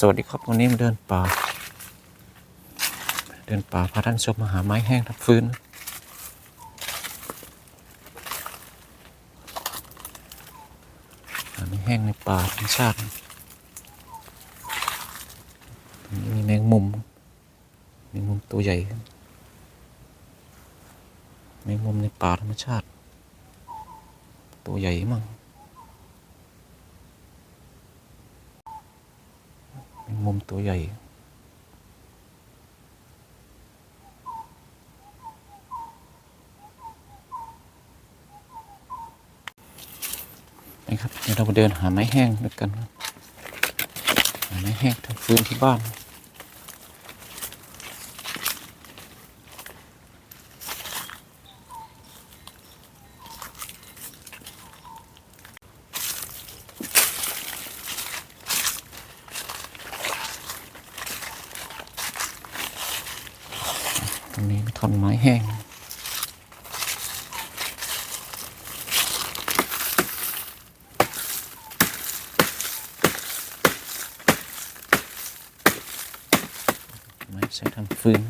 สวัสดีครับวันนี้มาเดินป่าพาท่านชมมาหาไม้แห้งทับฟืนหาไม้แห้งในป่าธรรมชาติตรงนี้มีแมงมุมตัวใหญ่แมงมุมในป่าธรรมชาติตัวใหญ่มากแมงมุมตัวใหญ่นะครับเดี๋ยวเรามาเดินหาไม้แห้งด้วยกันหาไม้แห้งทำฟืนที่บ้านตรงนี้มีท่อนไม้แห้งไม้ใช้ทำฟืน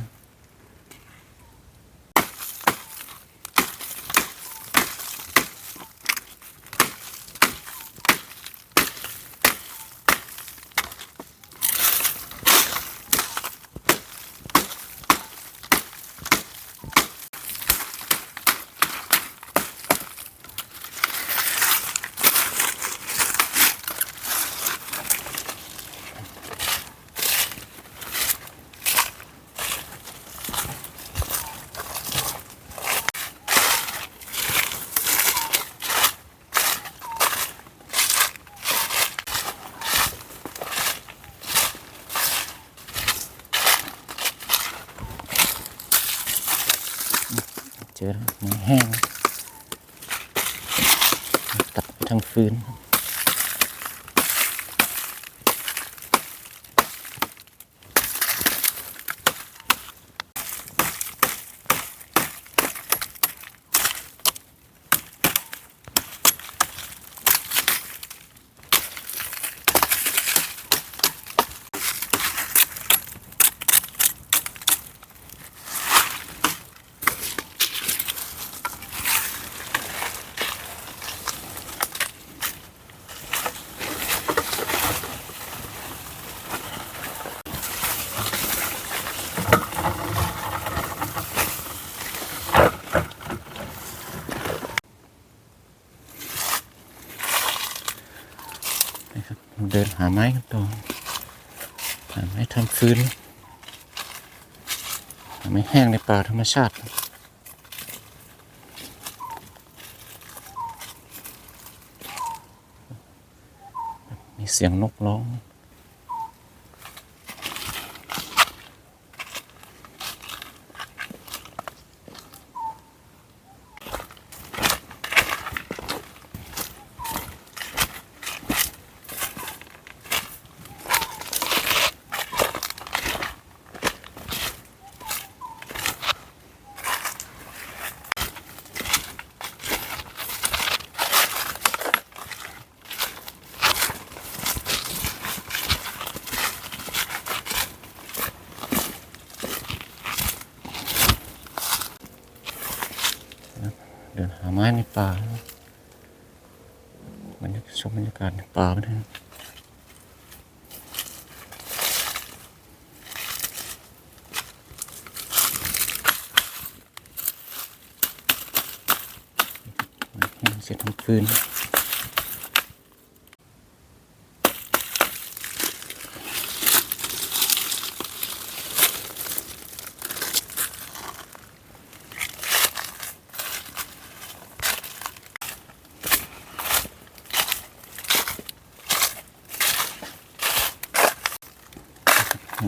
เจอไม้แห้งตัดไปทางฟืนนะครับเดินหาไม้กันต่อหาไม้ทำฟืนหาไม้แห้งในป่าธรรมชาติมีเสียงนกร้องเดินหาไม้ในป่ามันจะชมบรรยากาศในป่าไปด้วยเสร็จทำฟืน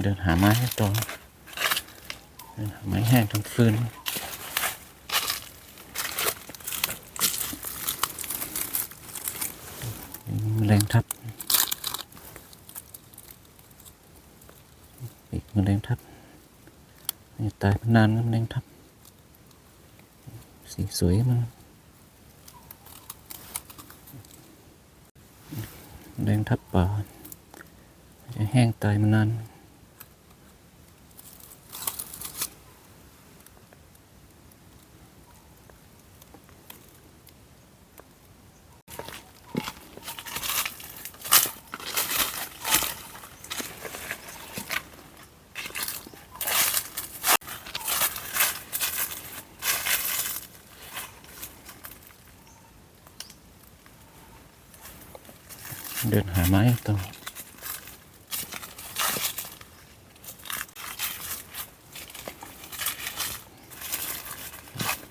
เดินหาไม้ให้ต่อเดินหาไม้แห้งทำฟืนแมลงทับอีกแมลงทับนี่ตายมานานแล้วแมลงทับสีสวยมันแมลงทับป่า แห้งตายมานานเดินหาไม้ต่อ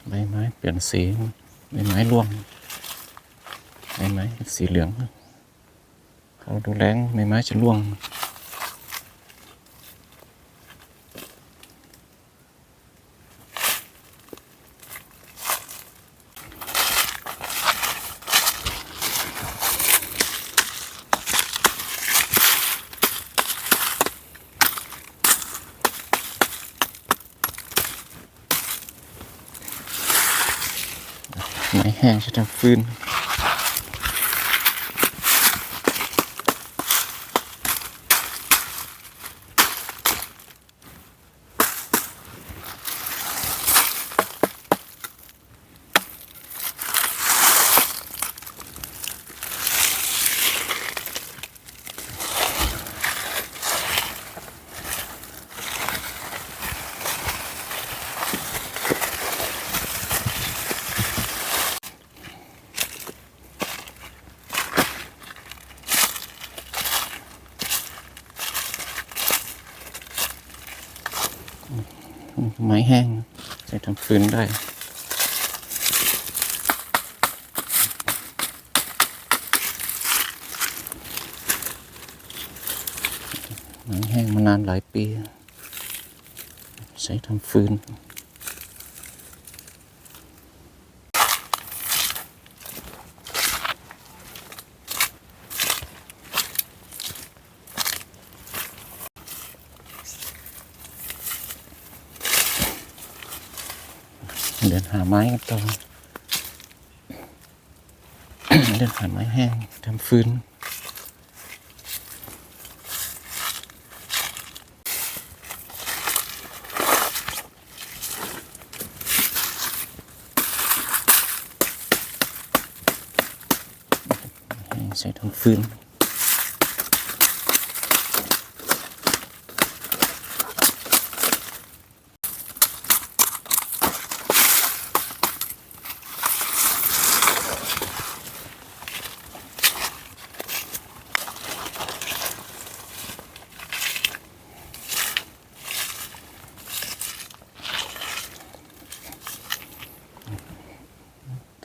ใบไม้เปลี่ยนสีใบไม้ร่วงใบไม้สีเหลืองเขาดูแลงใบไม้จะร่วงไม้แห้งจะทำฟืนไม้แห้งจะทำฟืนได้ไม้แห้งมานานหลายปีใช้ทำฟืนเดินหาไม้กันต่อ เดินหาไม้แห้งทำฟืนใช้ทำฟืน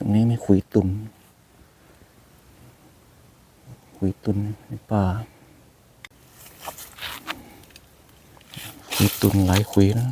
ตรงนี้มีขุยตุ่นในป่าขุยตุ่นหลายขุยนะ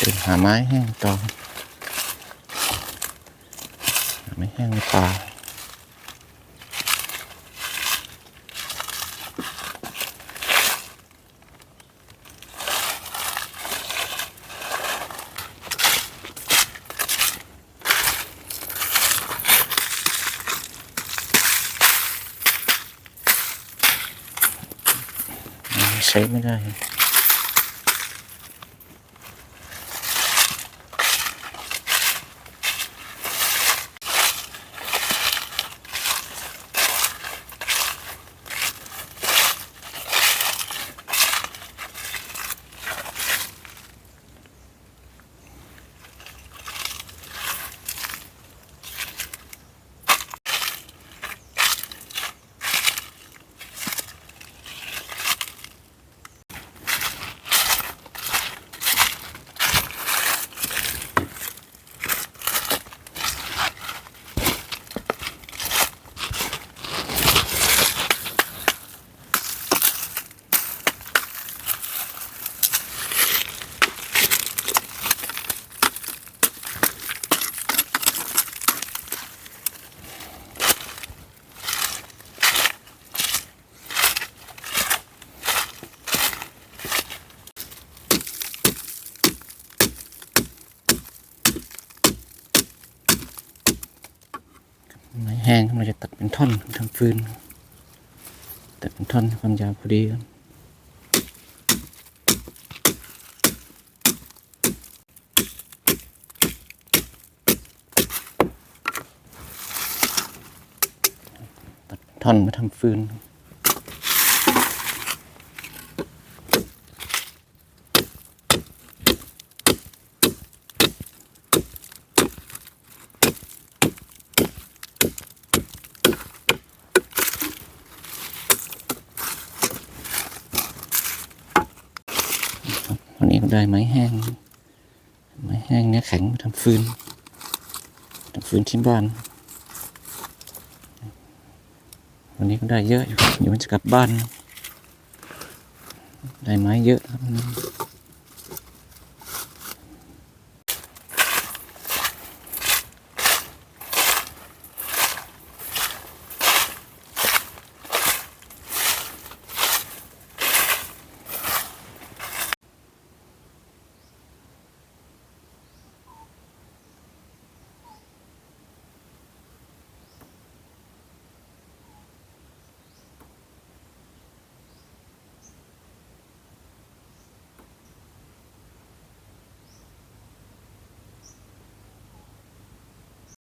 เดินหาไม้แห้งต่อหาไม้แห้งในป่าใช้ไม่ได้ ไม้แห้งเราจะตัดเป็นท่อนทำฟืนตัดเป็นท่อนความยาวพอดีครับตัดท่อนมาทำฟืนวันนี้ก็ได้ไม้แห้งเนื้อแข็งมาทำฟืนที่บ้านวันนี้ก็ได้เยอะอยู่เดี๋ยวมันจะกลับบ้านได้ไม้เยอะครับ